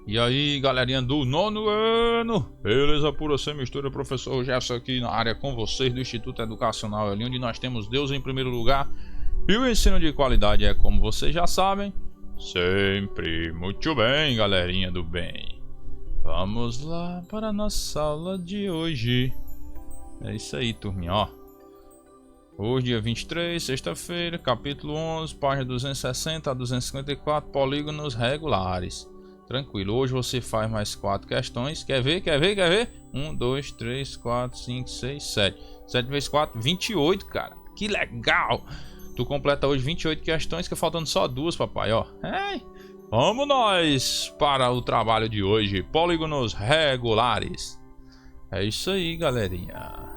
E aí, galerinha do nono ano, beleza pura sem mistura, professor Gerson aqui na área com vocês do Instituto Educacional, ali onde nós temos Deus em primeiro lugar e o ensino de qualidade é, como vocês já sabem, sempre muito bem, galerinha do bem. Vamos lá para a nossa aula de hoje. É isso aí, turminha, ó. Hoje, dia 23, sexta-feira, capítulo 11, página 260 a 254, polígonos regulares. Tranquilo, hoje você faz mais 4 questões. Quer ver? 1, 2, 3, 4, 5, 6, 7. 7 vezes 4, 28, cara. Que legal! Tu completa hoje 28 questões, que faltando só 2, papai, ó. Ei, vamos nós para o trabalho de hoje. Polígonos regulares. É isso aí, galerinha.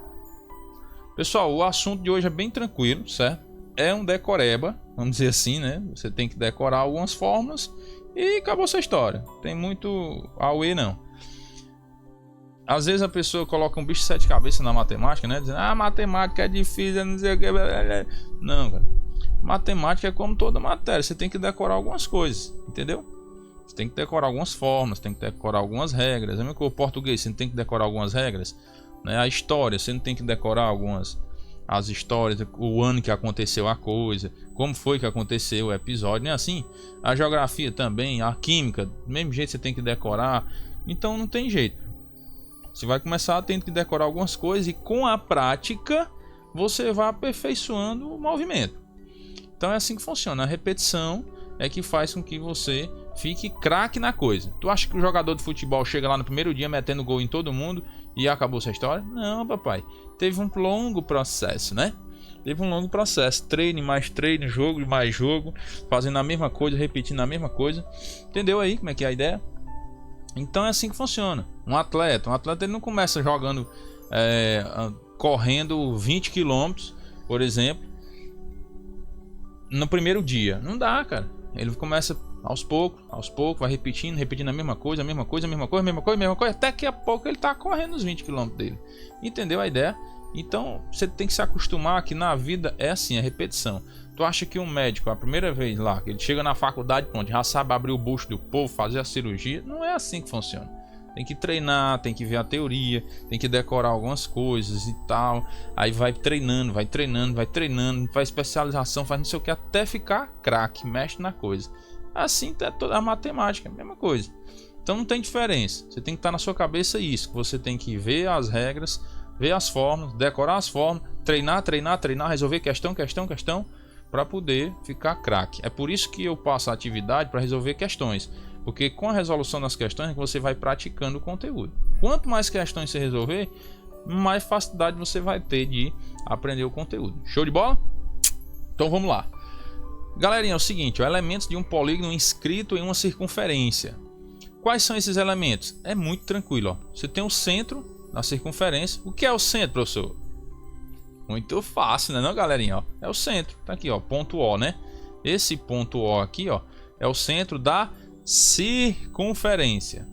Pessoal, o assunto de hoje é bem tranquilo, certo? É um decoreba, vamos dizer assim, né? Você tem que decorar algumas fórmulas e acabou essa história. Tem muito auê, não. Às vezes a pessoa coloca um bicho de 7 cabeças na matemática, né? Dizendo, matemática é difícil, não sei o que. Não, cara. Matemática é como toda matéria. Você tem que decorar algumas coisas, entendeu? Você tem que decorar algumas fórmulas, tem que decorar algumas regras. É mesmo que o português, você tem que decorar algumas regras. Né? A história, você não tem que decorar algumas... as histórias, o ano que aconteceu a coisa, como foi que aconteceu o episódio, nem assim. A geografia também, a química, do mesmo jeito você tem que decorar. Então não tem jeito. Você vai começar tendo que decorar algumas coisas e com a prática você vai aperfeiçoando o movimento. Então é assim que funciona. A repetição é que faz com que você fique craque na coisa. Tu acha que o jogador de futebol chega lá no primeiro dia metendo gol em todo mundo e acabou essa história? Não, papai. Teve um longo processo, né? Teve um longo processo. Treino mais treino, jogo mais jogo, fazendo a mesma coisa, repetindo a mesma coisa. Entendeu aí como é que é a ideia? Então é assim que funciona. Um atleta ele não começa jogando, correndo 20 quilômetros, por exemplo, no primeiro dia. Não dá, cara. Ele começa aos poucos, vai repetindo a mesma coisa, até que a pouco ele tá correndo os 20 km dele. Entendeu a ideia? Então você tem que se acostumar que na vida é assim, a repetição. Tu acha que um médico, a primeira vez lá, que ele chega na faculdade, pronto, já sabe abrir o bucho do povo, fazer a cirurgia? Não é assim que funciona. Tem que treinar, tem que ver a teoria, tem que decorar algumas coisas e tal. Aí vai treinando, faz especialização, faz não sei o que, até ficar craque, mexe na coisa. Assim tá toda a matemática, a mesma coisa. Então não tem diferença. Você tem que estar na sua cabeça isso, que você tem que ver as regras, ver as fórmulas, decorar as fórmulas, treinar, resolver questão, para poder ficar craque. É por isso que eu passo a atividade para resolver questões. Porque com a resolução das questões você vai praticando o conteúdo. Quanto mais questões você resolver, mais facilidade você vai ter de aprender o conteúdo. Show de bola? Então vamos lá. Galerinha, é o seguinte, elementos de um polígono inscrito em uma circunferência. Quais são esses elementos? É muito tranquilo, ó. Você tem o centro da circunferência. O que é o centro, professor? Muito fácil, né, não, galerinha? Ó, é o centro. Tá aqui, ó, ponto O, né? Esse ponto O aqui, ó, é o centro da circunferência,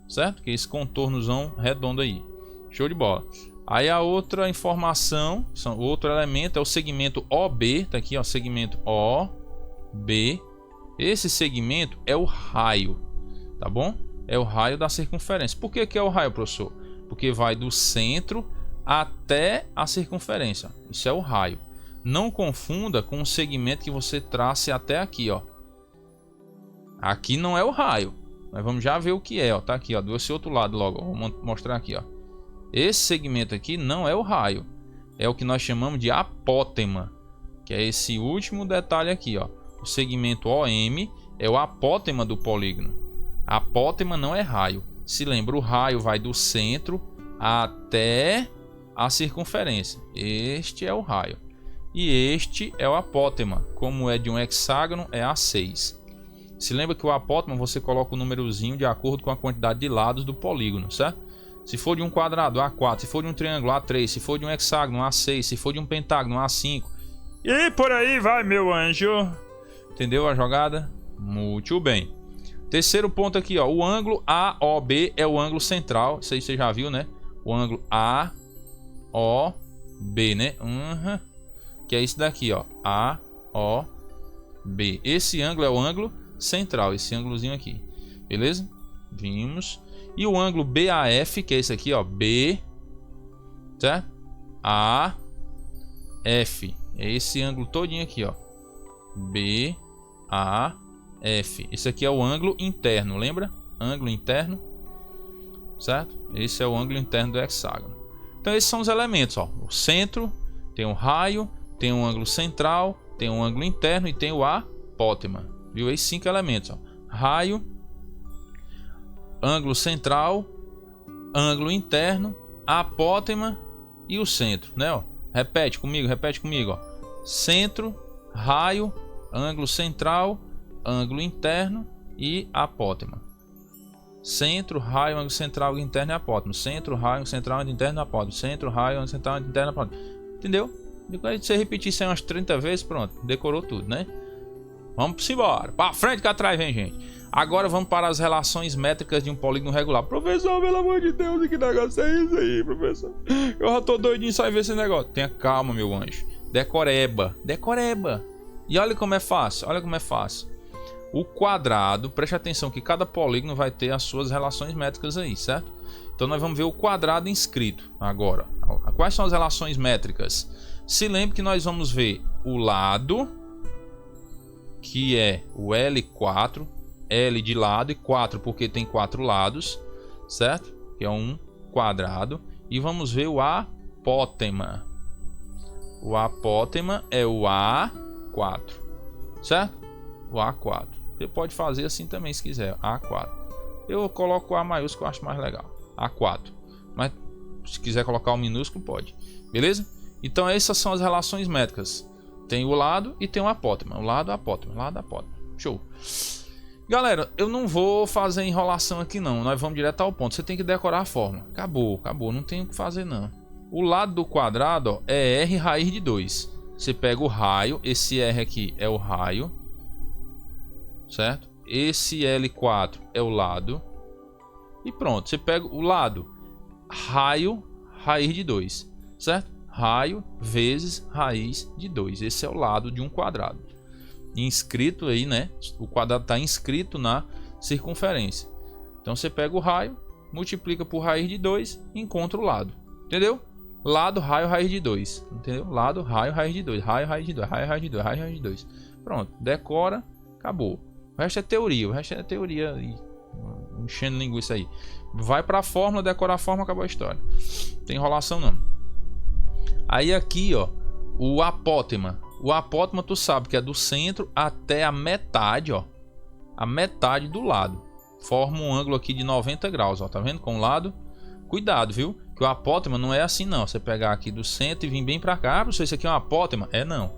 certo? Que é esse contornozão redondo aí. Show de bola. Aí a outra informação, outro elemento é o segmento OB, tá aqui, ó, segmento OB. Esse segmento é o raio, tá bom? É o raio da circunferência. Por que que é o raio, professor? Porque vai do centro até a circunferência. Isso é o raio. Não confunda com o segmento que você trace até aqui, ó. Aqui não é o raio, mas vamos já ver o que é, ó. Tá aqui, ó, do esse outro lado logo, ó. Vou mostrar aqui, ó. Esse segmento aqui não é o raio, é o que nós chamamos de apótema, que é esse último detalhe aqui, ó. O segmento OM é o apótema do polígono. Apótema não é raio. Se lembra, o raio vai do centro até a circunferência. Este é o raio. E este é o apótema. Como é de um hexágono, é A6. Se lembra que o apótema você coloca o númerozinho de acordo com a quantidade de lados do polígono, certo? Se for de um quadrado, A4. Se for de um triângulo, A3. Se for de um hexágono, A6. Se for de um pentágono, A5. E por aí vai, meu anjo. Entendeu a jogada? Muito bem. Terceiro ponto aqui, ó. O ângulo AOB é o ângulo central. Isso aí você já viu, né? O ângulo AOB, né? Que é esse daqui, ó. AOB. Esse ângulo é o ângulo central, esse ângulozinho aqui, beleza? Vimos. E o ângulo BAF, que é esse aqui, ó. B, certo? AF. É esse ângulo todinho aqui, ó. BAF. Esse aqui é o ângulo interno, lembra? Ângulo interno, certo? Esse é o ângulo interno do hexágono. Então esses são os elementos, ó. O centro, tem um raio, tem um ângulo central, tem um ângulo interno e tem o apótema. Viu aí? 5 elementos, ó. Raio, ângulo central, ângulo interno, apótema e o centro, né, ó? Repete comigo, ó. Centro, raio, ângulo central, ângulo interno e apótema. Centro, raio, ângulo central, interno e apótema. Centro, raio, ângulo central, interno e apótema. Centro, raio, ângulo central, interno e apótema. Entendeu? Depois de você repetir isso aí umas 30 vezes, pronto, decorou tudo, né? Vamos embora. Para frente que atrás vem, gente. Agora vamos para as relações métricas de um polígono regular. Professor, pelo amor de Deus, que negócio é isso aí, professor? Eu já tô doidinho só em ver esse negócio. Tenha calma, meu anjo. Decoreba. E olha como é fácil, O quadrado, preste atenção que cada polígono vai ter as suas relações métricas aí, certo? Então nós vamos ver o quadrado inscrito agora. Quais são as relações métricas? Se lembre que nós vamos ver o lado, que é o L4, L de lado e 4 porque tem 4 lados, certo? Que é um quadrado. E vamos ver o apótema. O apótema é o A4, certo? O A4. Você pode fazer assim também se quiser, A4. Eu coloco o A maiúsculo, eu acho mais legal. A4. Mas se quiser colocar o minúsculo, pode. Beleza? Então essas são as relações métricas. Tem o lado e tem o apótema. O lado, apótema, lado, apótema. Show. Galera, eu não vou fazer enrolação aqui não. Nós vamos direto ao ponto. Você tem que decorar a fórmula. Acabou. Não tem o que fazer não. O lado do quadrado, ó, é R raiz de 2. Você pega o raio. Esse R aqui é o raio. Certo? Esse L4 é o lado. E pronto. Você pega o lado. Raio raiz de 2. Certo? Raio vezes raiz de 2. Esse é o lado de um quadrado. Inscrito aí, né? O quadrado está inscrito na circunferência. Então você pega o raio, multiplica por raiz de 2 e encontra o lado. Entendeu? Lado, raio, raiz de 2. Entendeu? Lado, raio, raiz de 2. Raio, raiz de 2. Raio, raiz de 2. Raio, raiz de 2. Pronto. Decora. Acabou. O resto é teoria. Enchendo linguiça aí. Vai para a fórmula, decora a fórmula, acabou a história. Não tem enrolação não. Aí aqui, ó. O apótema. O apótema tu sabe que é do centro até a metade, ó. A metade do lado. Forma um ângulo aqui de 90 graus, ó. Tá vendo? Com o lado. Cuidado, viu? Que o apótema não é assim não. Você pegar aqui do centro e vir bem pra cá. Ah, professor, isso aqui é um apótema? É não.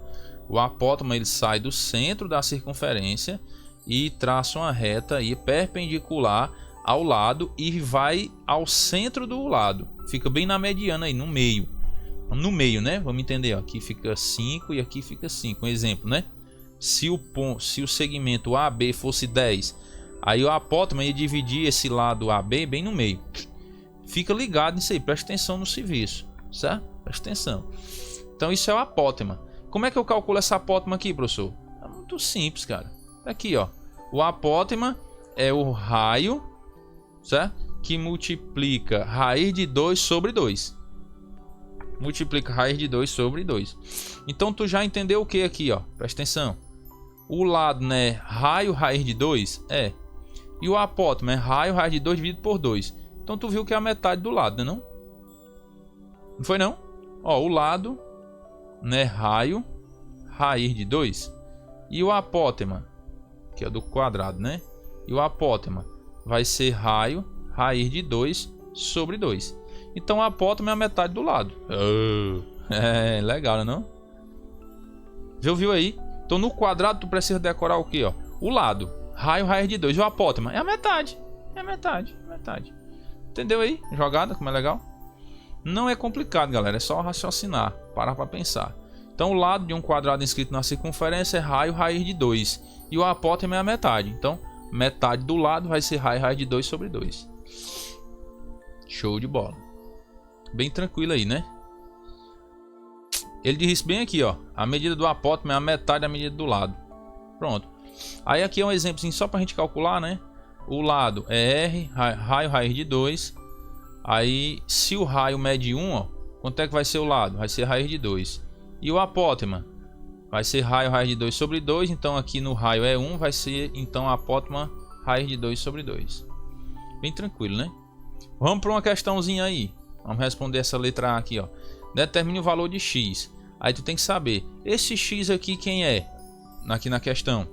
O apótema ele sai do centro da circunferência e traça uma reta aí perpendicular ao lado e vai ao centro do lado. Fica bem na mediana aí, no meio. No meio, né? Vamos entender, ó. Aqui fica 5 e aqui fica 5. Um exemplo, né? Se o segmento AB fosse 10, aí o apótema ia dividir esse lado AB bem no meio. Fica ligado nisso aí, presta atenção no serviço, certo? Presta atenção. Então isso é o apótema. Como é que eu calculo essa apótema aqui, professor? É muito simples, cara. Aqui, ó. O apótema é o raio, certo? Que multiplica raiz de 2 sobre 2. Multiplica raiz de 2 sobre 2. Então tu já entendeu o que aqui, ó? Presta atenção. O lado, né? Raio raiz de 2 é. E o apótema é raio raiz de 2 dividido por 2. Então tu viu que é a metade do lado, né não? Não foi não? Ó, o lado, né? Raio raiz de 2. E o apótema, que é do quadrado, né? E o apótema vai ser raio raiz de 2 sobre 2. Então o apótema é a metade do lado. É legal, né não? Viu aí? Então no quadrado tu precisa decorar o que, ó? O lado, raio raiz de 2. E o apótema é a metade. É a metade. Entendeu aí? Jogada, como é legal? Não é complicado, galera. É só raciocinar, parar para pensar. Então o lado de um quadrado inscrito na circunferência é raio raiz de 2. E o apótema é a metade. Então metade do lado vai ser raio raiz de 2 sobre 2. Show de bola. Bem tranquilo aí, né? Ele diz bem aqui, ó. A medida do apótema é a metade da medida do lado. Pronto. Aí aqui é um exemplo só pra gente calcular, né? O lado é R, raio raiz de 2. Aí, se o raio mede 1, ó, quanto é que vai ser o lado? Vai ser raiz de 2. E o apótema? Vai ser raio raiz de 2 sobre 2. Então aqui no raio é 1, vai ser então apótema raiz de 2 sobre 2. Bem tranquilo, né? Vamos para uma questãozinha aí. Vamos responder essa letra A aqui, ó. Determine o valor de x. Aí tu tem que saber, esse x aqui quem é? Aqui na questão.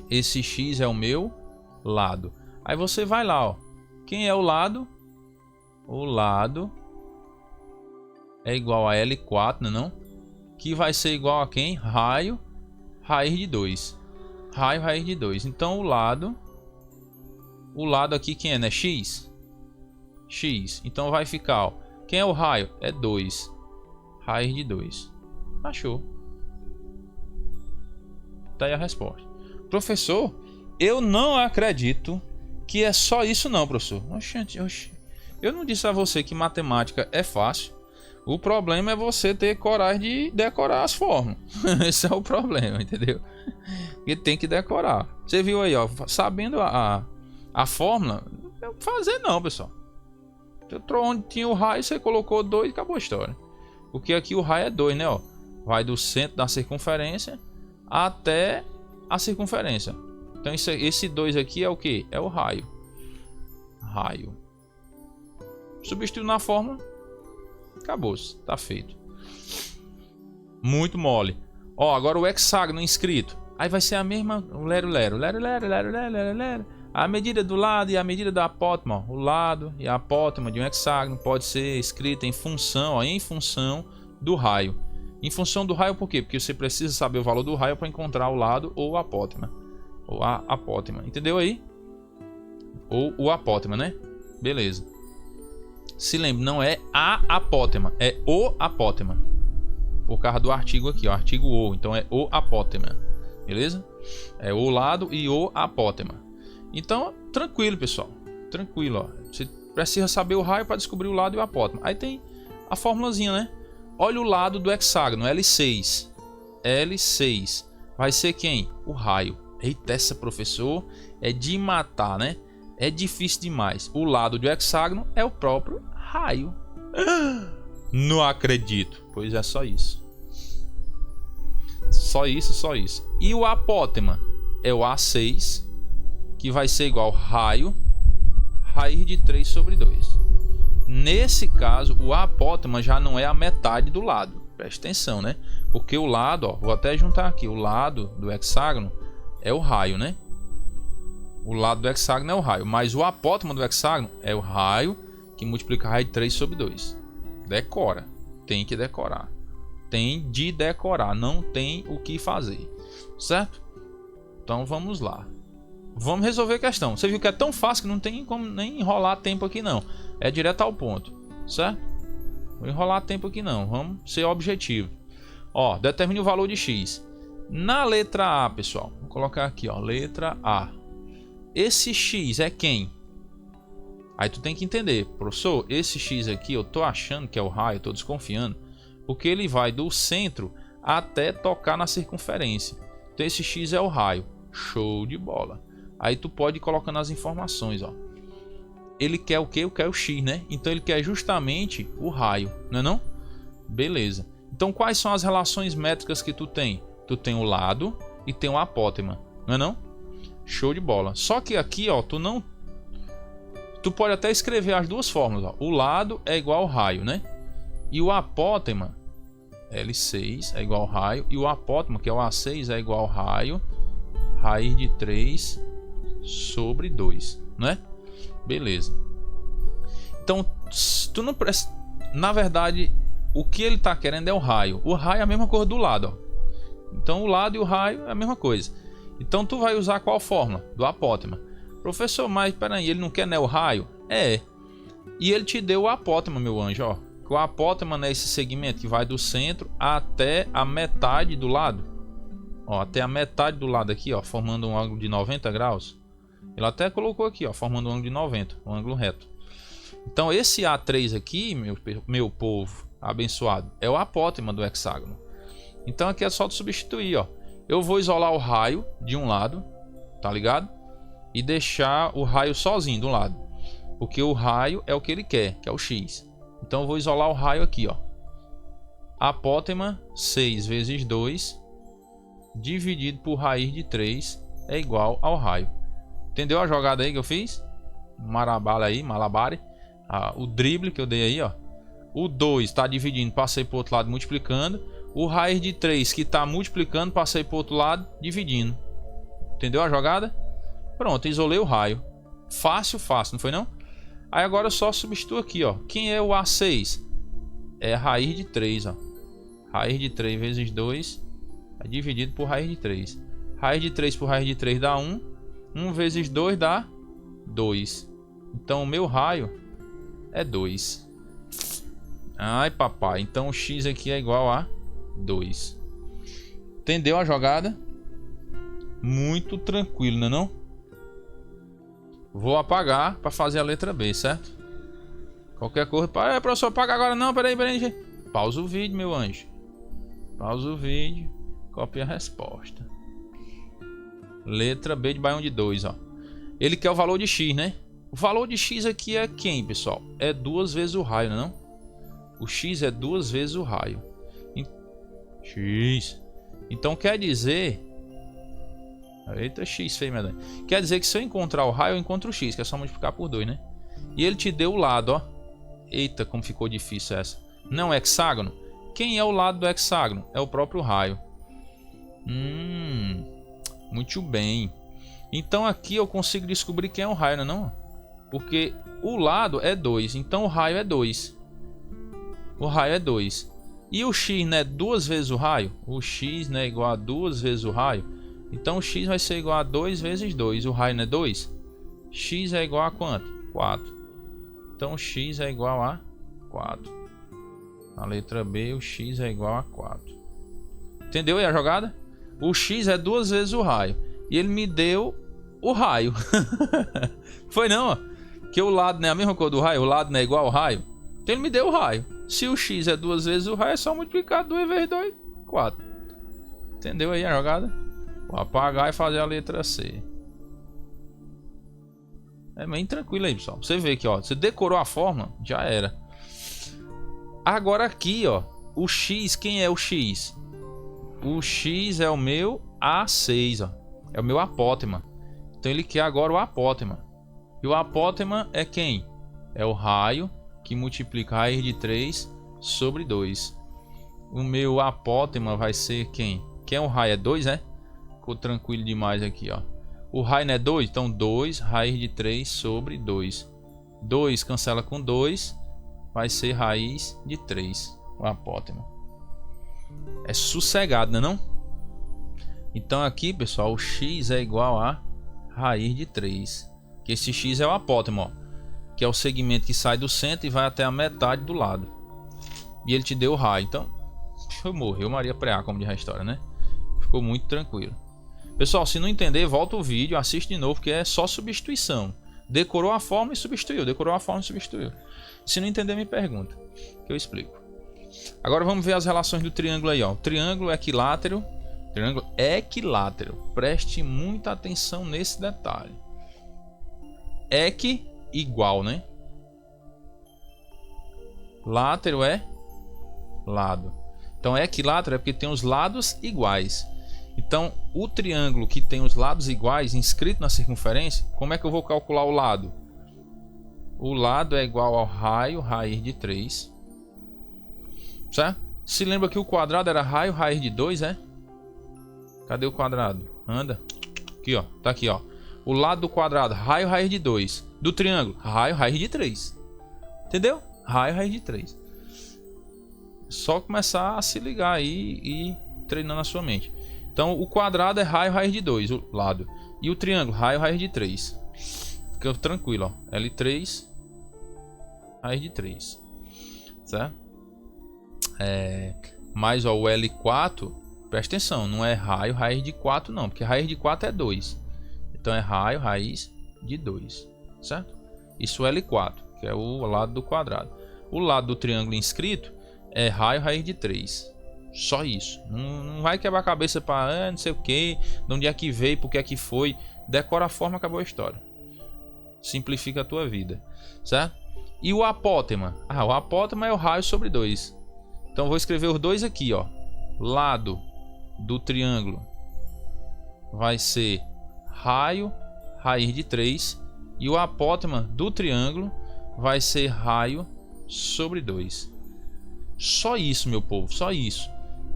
Esse x é o meu lado. Aí você vai lá, ó. Quem é o lado? O lado é igual a L4, não é não? Que vai ser igual a quem? Raio raiz de 2. Raio raiz de 2. Então o lado aqui quem é, né? X. X. Então vai ficar, ó. Quem é o raio? É 2. Raiz de 2. Achou. Tá aí a resposta. Professor, eu não acredito que é só isso não, professor. Oxente. Eu não disse a você que matemática é fácil. O problema é você ter coragem de decorar as fórmulas. Esse é o problema, entendeu? E tem que decorar. Você viu aí, ó, sabendo a fórmula, fazer não, pessoal. Onde tinha o raio, você colocou 2 e acabou a história. Porque aqui o raio é 2, né, ó. Vai do centro da circunferência até a circunferência. Então esse 2 aqui é o que? É o raio. Raio. Substituiu na fórmula. Acabou-se. Tá feito. Muito mole. Ó, agora o hexágono inscrito. Aí vai ser a mesma. Lero. A medida do lado e a medida da apótema. O lado e a apótema de um hexágono pode ser escrita em função, ó, em função do raio. Em função do raio por quê? Porque você precisa saber o valor do raio para encontrar o lado ou a apótema. Ou a apótema. Entendeu aí? Ou o apótema, né? Beleza. Se lembre, não é a apótema, é o apótema. Por causa do artigo aqui, ó, artigo o. Então é o apótema. Beleza? É o lado e o apótema. Então, tranquilo, pessoal. Tranquilo, ó. Você precisa saber o raio para descobrir o lado e o apótema. Aí tem a formulazinha, né? Olha o lado do hexágono, L6. L6. Vai ser quem? O raio. Eita, essa, professor, é de matar, né? É difícil demais. O lado do hexágono é o próprio raio. Não acredito. Pois é, só isso. Só isso. E o apótema é o A6, que vai ser igual raio raiz de 3 sobre 2. Nesse caso, o apótema já não é a metade do lado. Preste atenção, né? Porque o lado, ó, vou até juntar aqui, o lado do hexágono é o raio, né? O lado do hexágono é o raio, mas o apótema do hexágono é o raio que multiplica raiz de 3 sobre 2. Decora. Tem que decorar. Tem de decorar. Não tem o que fazer. Certo? Então vamos lá. Vamos resolver a questão. Você viu que é tão fácil que não tem como nem enrolar tempo aqui não. É direto ao ponto. Certo? Não vou enrolar tempo aqui não. Vamos ser objetivo. Ó, determine o valor de x. Na letra A, pessoal. Vou colocar aqui, ó. Letra A. Esse x é quem? Aí tu tem que entender, professor, esse x aqui eu tô achando que é o raio, eu tô desconfiando, porque ele vai do centro até tocar na circunferência. Então esse x é o raio. Show de bola. Aí tu pode ir colocando as informações, ó. Ele quer o que? Ele quer o x, né? Então ele quer justamente o raio, não é não? Beleza. Então quais são as relações métricas que tu tem? Tu tem o lado e tem o apótema, não é não? Show de bola. Só que aqui, ó, tu pode até escrever as duas fórmulas, ó. O lado é igual ao raio, né? E o apótema, L6 é igual ao raio, e o apótema, que é o A6, é igual ao raio raiz de 3 sobre 2, né? Beleza. Então, tu não presta, na verdade, o que ele tá querendo é o raio. O raio é a mesma coisa do lado, ó. Então, o lado e o raio é a mesma coisa. Então tu vai usar qual fórmula? Do apótema. Professor, mas peraí, ele não quer, né, o raio? É. E ele te deu o apótema, meu anjo, ó. O apótema é esse segmento que vai do centro até a metade do lado. Ó, até a metade do lado aqui, ó, formando um ângulo de 90 graus. Ele até colocou aqui, ó, formando um ângulo de 90, um ângulo reto. Então esse A3 aqui, meu povo abençoado, é o apótema do hexágono. Então aqui é só de substituir, ó. Eu vou isolar o raio de um lado, tá ligado? e deixar o raio sozinho do lado. Porque o raio é o que ele quer, que é o x. Então eu vou isolar o raio aqui, ó. Apótema 6 vezes 2 dividido por raiz de 3 é igual ao raio. Entendeu a jogada aí que eu fiz? Marabala aí, malabare. O drible que eu dei aí, ó. O 2 está dividindo, passei para o outro lado multiplicando. O raiz de 3 que está multiplicando, passei para o outro lado dividindo. Entendeu a jogada? Pronto, isolei o raio. Fácil, fácil, não foi não? Aí agora eu só substituo aqui, ó. Quem é o A6? É a raiz de 3, ó. Raiz de 3 vezes 2 é dividido por raiz de 3. Raiz de 3 por raiz de 3 dá 1. 1 vezes 2 dá 2. Então o meu raio é 2. Ai, papai. Então o x aqui é igual a 2. Entendeu a jogada? Muito tranquilo, não é não? Vou apagar para fazer a letra B, certo? Qualquer coisa... professor, apaga agora não. Peraí. Pausa o vídeo, meu anjo. Pausa o vídeo. Copia a resposta. Letra B de baião de 2, ó. Ele quer o valor de x, né? O valor de x aqui é quem, pessoal? É 2 vezes o raio, não é não? O x é 2 vezes o raio. X. Então quer dizer... Eita, x feio, medonho. Quer dizer que se eu encontrar o raio, eu encontro o x, que é só multiplicar por 2, né? E ele te deu o lado, ó. Eita, como ficou difícil essa. Não é hexágono? Quem é o lado do hexágono? É o próprio raio. Muito bem. Então aqui eu consigo descobrir quem é o raio, não é não? Porque o lado é 2, então o raio é 2. O raio é 2. E o x não é 2 vezes o raio? O x não é igual a 2 vezes o raio? Então o x vai ser igual a 2 vezes 2. O raio não é 2? X é igual a quanto? 4. Então o x é igual a 4. Na letra B, o x é igual a 4. Entendeu aí a jogada? O x é 2 vezes o raio. E ele me deu o raio. Foi não, ó. Que o lado não é a mesma cor do raio? O lado não é igual ao raio? Então ele me deu o raio. Se o x é 2 vezes o raio, é só multiplicar 2 vezes 2, 4. Entendeu aí a jogada? Vou apagar e fazer a letra C. É bem tranquilo aí, pessoal. Você vê aqui, ó. Você decorou a fórmula, já era. Agora aqui, ó. O x, quem é o x? O x é o meu A6, ó. É o meu apótema. Então ele quer agora o apótema. E o apótema é quem? É o raio que multiplica a raiz de 3 sobre 2. O meu apótema vai ser quem? Quem é o raio? É 2, né? Ficou tranquilo demais aqui, ó. O raio não é 2? Então 2 raiz de 3 sobre 2. 2 cancela com 2. Vai ser raiz de 3. O apótema. É sossegado, não é não? Então aqui, pessoal, o x é igual a raiz de 3. Que esse x é o apótema, ó. Que é o segmento que sai do centro e vai até a metade do lado. E ele te deu o raio. Então, morreu Maria Preá, como diz a história, né? Ficou muito tranquilo. Pessoal, se não entender, volta o vídeo, assiste de novo, que é só substituição. Decorou a forma e substituiu. Decorou a forma e substituiu. Se não entender, me pergunta, que eu explico. Agora vamos ver as relações do triângulo aí, ó. Triângulo equilátero. Triângulo equilátero. Preste muita atenção nesse detalhe. Equi, igual, né? Látero é lado. Então equilátero é porque tem os lados iguais. Então o triângulo que tem os lados iguais inscrito na circunferência, como é que eu vou calcular o lado? O lado é igual ao raio raiz de 3. Certo? Se lembra que o quadrado era raio raiz de 2, é? Cadê o quadrado? Anda. Aqui, ó. Tá aqui, ó. O lado do quadrado, raio raiz de 2. Do triângulo, raio raiz de 3. Entendeu? Raio raiz de 3. Só começar a se ligar aí e treinando a sua mente. Então o quadrado é raio raiz de 2, o lado. E o triângulo, raio raiz de 3. Fica tranquilo, ó. L3, raiz de 3. Certo? Mais, ó, o L4, presta atenção, não é raio raiz de 4 não. Porque raiz de 4 é 2. Então é raio raiz de 2. Certo? Isso é L4, que é o lado do quadrado. O lado do triângulo inscrito é raio raiz de 3. Só isso. Não vai quebrar a cabeça para não sei o que, de onde é que veio, por que é que foi. Decora a forma, acabou a história. Simplifica a tua vida, certo? E o apótema? O apótema é o raio sobre 2. Então vou escrever os dois aqui, ó. Lado do triângulo vai ser raio, raiz de 3. E o apótema do triângulo vai ser raio sobre 2. Só isso, meu povo, só isso.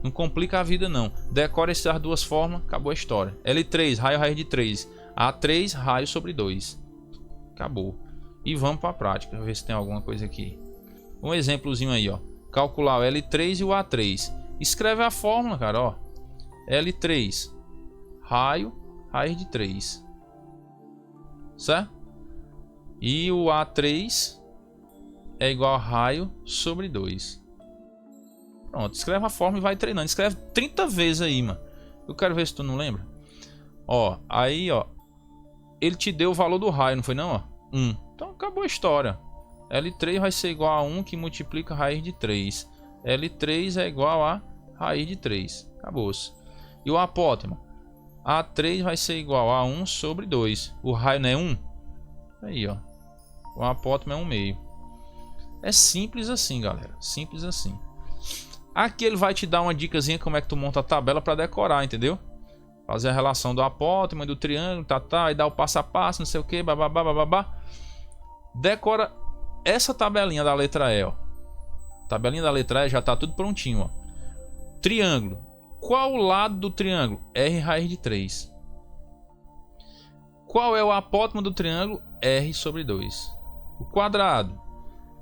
Não complica a vida não. Decora essas duas formas, acabou a história. L3, raio, raiz de 3. A3, raio sobre 2. Acabou. E vamos para a prática, ver se tem alguma coisa aqui. Um exemplozinho aí, ó. Calcular o L3 e o A3. Escreve a fórmula, cara, ó. L3, raio, raiz de 3. Certo? E o A3 é igual a raio sobre 2. Pronto, escreve a fórmula e vai treinando. Escreve 30 vezes aí, mano. Eu quero ver se tu não lembra. Ó, aí, ó. Ele te deu o valor do raio, não foi não, ó? 1. Então acabou a história. L3 vai ser igual a 1 que multiplica a raiz de 3. L3 é igual a raiz de 3. Acabou-se. E o apótema? A3 vai ser igual a 1 sobre 2. O raio não é 1? Aí, ó. O apótema é 1/2. É simples assim, galera. Simples assim. Aqui ele vai te dar uma dicasinha como é que tu monta a tabela para decorar, entendeu? Fazer a relação do apótema e do triângulo, e dar o passo a passo, não sei o que, bababá, bababá. Decora essa tabelinha da letra E, ó. Tabelinha da letra E já tá tudo prontinho, ó. Triângulo. Qual o lado do triângulo? R raiz de 3. Qual é o apótema do triângulo? R sobre 2. O quadrado.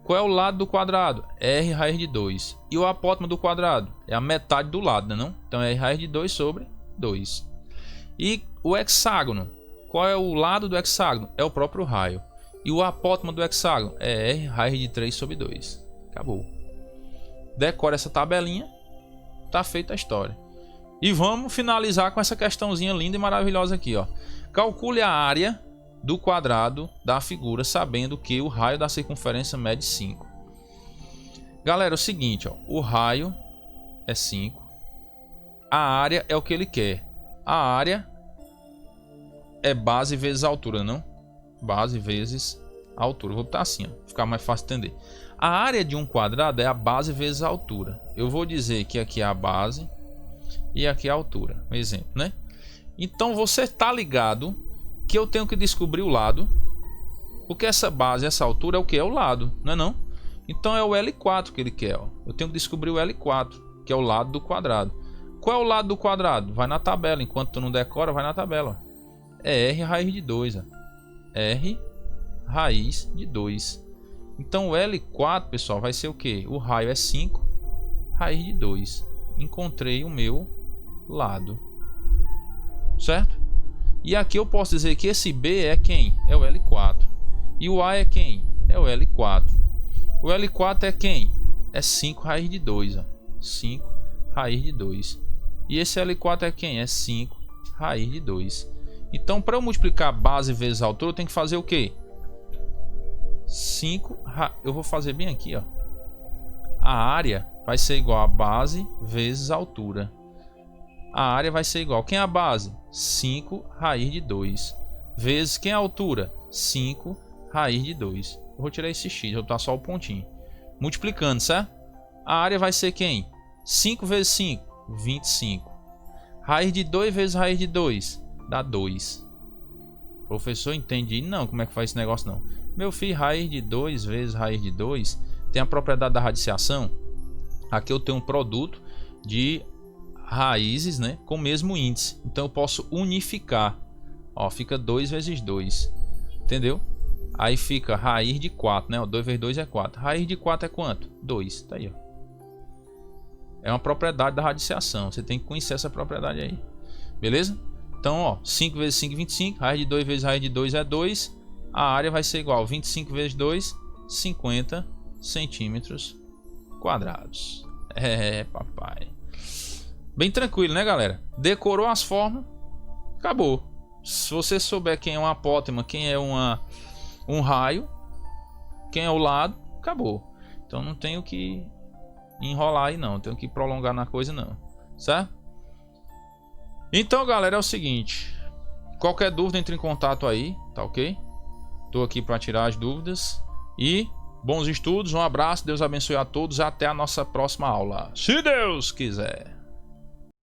Qual é o lado do quadrado? R raiz de 2. E o apótema do quadrado? É a metade do lado, né, não? Então é R raiz de 2 sobre 2. E o hexágono. Qual é o lado do hexágono? É o próprio raio. E o apótema do hexágono? É R raiz de 3 sobre 2. Acabou. Decora essa tabelinha. Tá feita a história. E vamos finalizar com essa questãozinha linda e maravilhosa aqui, ó. Calcule a área do quadrado da figura, sabendo que o raio da circunferência mede 5. Galera, é o seguinte, ó. O raio é 5. A área é o que ele quer. A área é base vezes a altura, não? Base vezes a altura. Vou botar assim, ó, ficar mais fácil de entender. A área de um quadrado é a base vezes a altura. Eu vou dizer que aqui é a base e aqui é a altura. Um exemplo, né? Então você está ligado que eu tenho que descobrir o lado. Porque essa base, essa altura é o que? É o lado, não é não? Então é o L4 que ele quer, ó. Eu tenho que descobrir o L4, que é o lado do quadrado. Qual é o lado do quadrado? Vai na tabela. Enquanto tu não decora, vai na tabela. É R raiz de 2. Ó. R raiz de 2. Então o L4, pessoal, vai ser o que? O raio é 5, raiz de 2. Encontrei o meu lado. Certo? E aqui eu posso dizer que esse B é quem? É o L4. E o A é quem? É o L4. O L4 é quem? É 5 raiz de 2. Ó. 5 raiz de 2. E esse L4 é quem? É 5 raiz de 2. Então, para eu multiplicar base vezes altura, eu tenho que fazer o quê? 5. Eu vou fazer bem aqui, ó. A área vai ser igual a base vezes a altura. A área vai ser igual. Quem é a base? 5 raiz de 2. Vezes quem é a altura? 5 raiz de 2. Eu vou tirar esse x, vou botar só o pontinho. Multiplicando, certo? A área vai ser quem? 5 vezes 5, 25. Raiz de 2 vezes raiz de 2, dá 2. Professor, entendi. Não, como é que faz esse negócio não? Meu filho, raiz de 2 vezes raiz de 2 tem a propriedade da radiciação. Aqui eu tenho um produto de raízes, né, com o mesmo índice. Então eu posso unificar. Ó, fica 2 vezes 2. Entendeu? Aí fica raiz de 4, né? 2 vezes 2 é 4. Raiz de 4 é quanto? 2. Tá aí, ó. É uma propriedade da radiciação. Você tem que conhecer essa propriedade aí. Beleza? Então, ó, 5 vezes 5, 25. Raiz de 2 vezes raiz de 2 é 2. A área vai ser igual a 25 vezes 2, 50 centímetros quadrados. É, papai. Bem tranquilo, né, galera? Decorou as formas, acabou. Se você souber quem é um apótema, quem é um raio, quem é o lado, acabou. Então não tenho que enrolar aí não, tenho que prolongar na coisa não, certo? Então, galera, é o seguinte. Qualquer dúvida, entre em contato aí, tá ok? Tô aqui para tirar as dúvidas. E bons estudos, um abraço, Deus abençoe a todos. Até a nossa próxima aula, se Deus quiser.